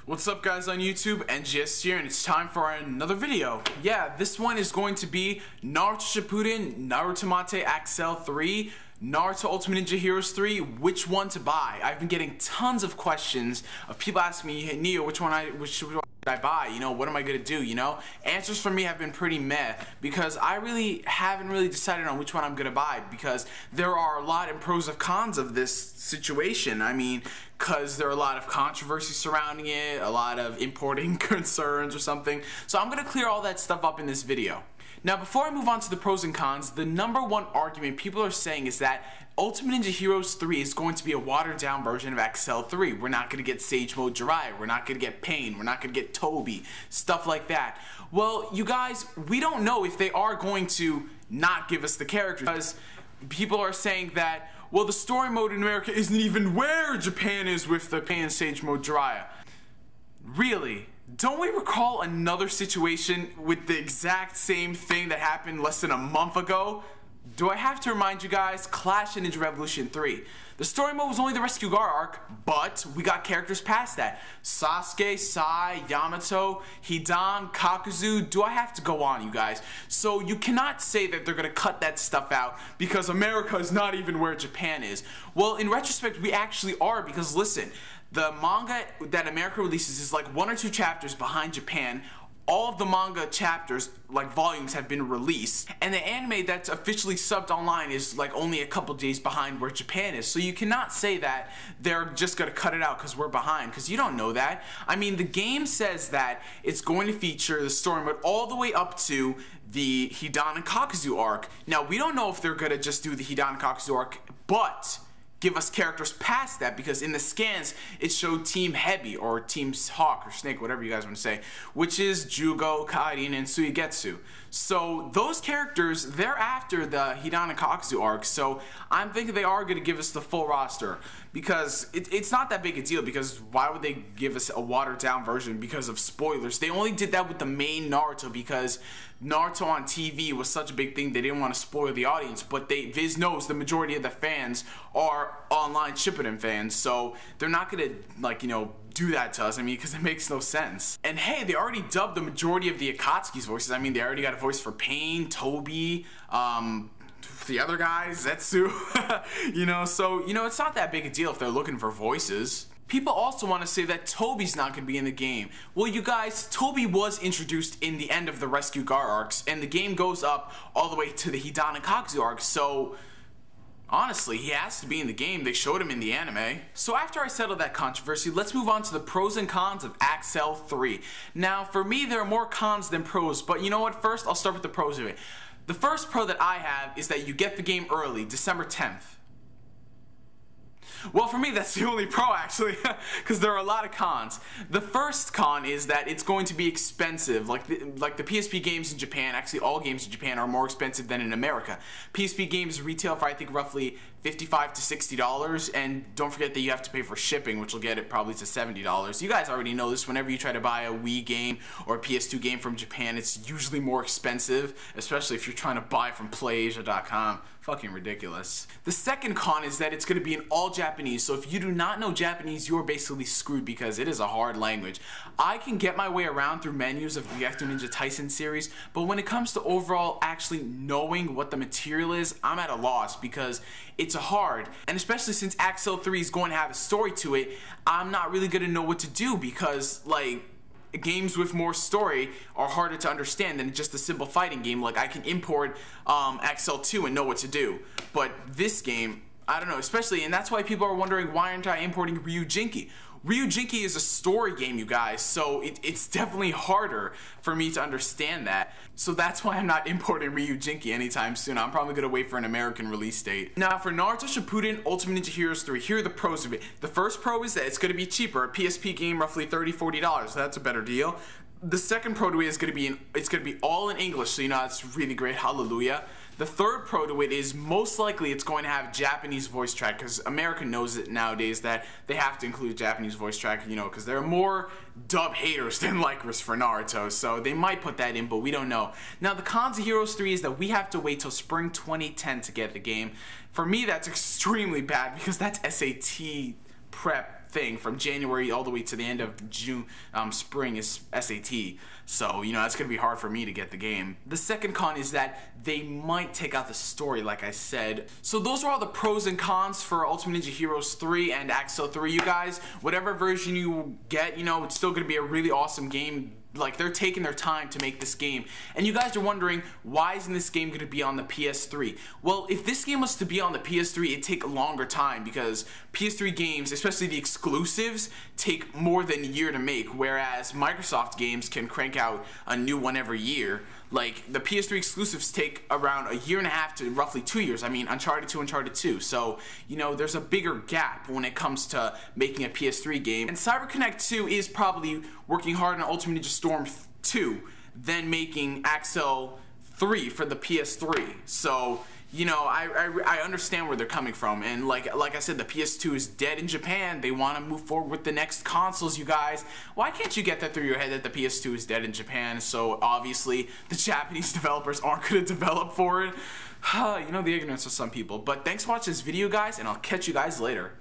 What's up guys on YouTube, NGS here, and it's time for another video. Yeah, this one is going to be Naruto Shippuden, Narutimate Accel 3, Naruto Ultimate Ninja Heroes 3, which one to buy. I've been getting tons of questions of people asking me, hey Neo, which one should I buy? You know, what am I gonna do, you know? Answers from me have been pretty meh, because I haven't really decided on which one I'm gonna buy, because there are a lot of pros and cons of this situation. I mean, because there are a lot of controversy surrounding it, a lot of importing concerns or something. So I'm gonna clear all that stuff up in this video. Now, before I move on to the pros and cons, the number one argument people are saying is that Ultimate Ninja Heroes 3 is going to be a watered down version of Accel 3. We're not going to get Sage Mode Jiraiya, we're not going to get Pain, we're not going to get Toby, stuff like that. Well, you guys, we don't know if they are going to not give us the characters, because people are saying that, well, the story mode in America isn't even where Japan is with the Pain and Sage Mode Jiraiya. Really? Don't we recall another situation with the exact same thing that happened less than a month ago? Do I have to remind you guys? Clash of Ninja Revolution 3. The story mode was only the Rescue Guard arc, but we got characters past that. Sasuke, Sai, Yamato, Hidan, Kakuzu. Do I have to go on, you guys? So you cannot say that they're gonna cut that stuff out because America is not even where Japan is. Well, in retrospect, we actually are, because listen, the manga that America releases is like 1 or 2 chapters behind Japan. All of the manga chapters, like volumes, have been released, and the anime that's officially subbed online is like only a couple days behind where Japan is. So you cannot say that they're just gonna cut it out because we're behind, because you don't know that. I mean, the game says that it's going to feature the story mode all the way up to the Hidan and Kakuzu arc. Now, we don't know if they're gonna just do the Hidan and Kakuzu arc, but give us characters past that, because in the scans it showed Team Heavy or Team Hawk or Snake, whatever you guys want to say, which is Jugo, Karin, and Suigetsu. So those characters, they're after the Hidan and Kakuzu arc, so I'm thinking they are going to give us the full roster, because it's not that big a deal, because why would they give us a watered down version because of spoilers? They only did that with the main Naruto because Naruto on TV was such a big thing, they didn't want to spoil the audience, but Viz knows the majority of the fans are online Shippuden fans, so they're not gonna, like, you know, do that to us. I mean, because it makes no sense. And hey, they already dubbed the majority of the Akatsuki's voices. I mean, they already got a voice for Pain, Toby, the other guy, Zetsu, you know, so, you know, it's not that big a deal if they're looking for voices. People also want to say that Toby's not going to be in the game. Well, you guys, Toby was introduced in the end of the Rescue Guard arcs, and the game goes up all the way to the Hidan and Kakuzu arc, so honestly, he has to be in the game. They showed him in the anime. So after I settle that controversy, let's move on to the pros and cons of Accel 3. Now, for me, there are more cons than pros, but you know what? First, I'll start with the pros of it. The first pro that I have is that you get the game early, December 10th. Well, for me, that's the only pro, actually, because there are a lot of cons. The first con is that it's going to be expensive. Like the PSP games in Japan, actually all games in Japan are more expensive than in America. PSP games retail for, I think, roughly $55 to $60, and don't forget that you have to pay for shipping, which will get it probably to $70. You guys already know this. Whenever you try to buy a Wii game or a PS2 game from Japan, it's usually more expensive, especially if you're trying to buy from PlayAsia.com. Fucking ridiculous. The second con is that it's going to be in all Japanese, so if you do not know Japanese, you're basically screwed, because it is a hard language. I can get my way around through menus of the Ecto Ninja Tyson series, but when it comes to overall actually knowing what the material is, I'm at a loss, because it's hard. And especially since Accel 3 is going to have a story to it, I'm not really going to know what to do, because, like, games with more story are harder to understand than just a simple fighting game. Like, I can import Accel 2 and know what to do, but this game, I don't know, especially, and that's why people are wondering, why aren't I importing Ryujinki? Ryujinki is a story game, you guys, so it's definitely harder for me to understand that. So that's why I'm not importing Ryujinki anytime soon. I'm probably gonna wait for an American release date. Now, for Naruto Shippuden Ultimate Ninja Heroes 3, here are the pros of it. The first pro is that it's gonna be cheaper. A PSP game, roughly $30, $40, so that's a better deal. The second pro to it is gonna be all in English, so you know it's really great. Hallelujah. The third pro to it is most likely it's going to have Japanese voice track, because America knows it nowadays that they have to include Japanese voice track, you know, because there are more dub haters than likers for Naruto, so they might put that in, but we don't know. Now, the cons of Heroes 3 is that we have to wait till spring 2010 to get the game. For me, that's extremely bad, because that's SAT prep thing from January all the way to the end of June. Spring is SAT, so you know that's gonna be hard for me to get the game. The second con is that they might take out the story, like I said. So those are all the pros and cons for Ultimate Ninja Heroes 3 and Accel 3, you guys. Whatever version you get, you know, it's still gonna be a really awesome game. Like, they're taking their time to make this game. And you guys are wondering, why isn't this game going to be on the PS3? Well, if this game was to be on the PS3, it'd take a longer time, because PS3 games, especially the exclusives, take more than a year to make, whereas Microsoft games can crank out a new one every year. Like, the PS3 exclusives take around a year and a half to roughly 2 years. I mean, Uncharted 2, Uncharted 2. So, you know, there's a bigger gap when it comes to making a PS3 game. And CyberConnect 2 is probably working hard on Ultimate Ninja Storm 2 than making Accel 3 for the PS3. So, you know, I understand where they're coming from, and like I said, the PS2 is dead in Japan. They want to move forward with the next consoles, you guys. Why can't you get that through your head that the PS2 is dead in Japan? So obviously the Japanese developers aren't going to develop for it. You know, the ignorance of some people. But thanks for watching this video, guys, and I'll catch you guys later.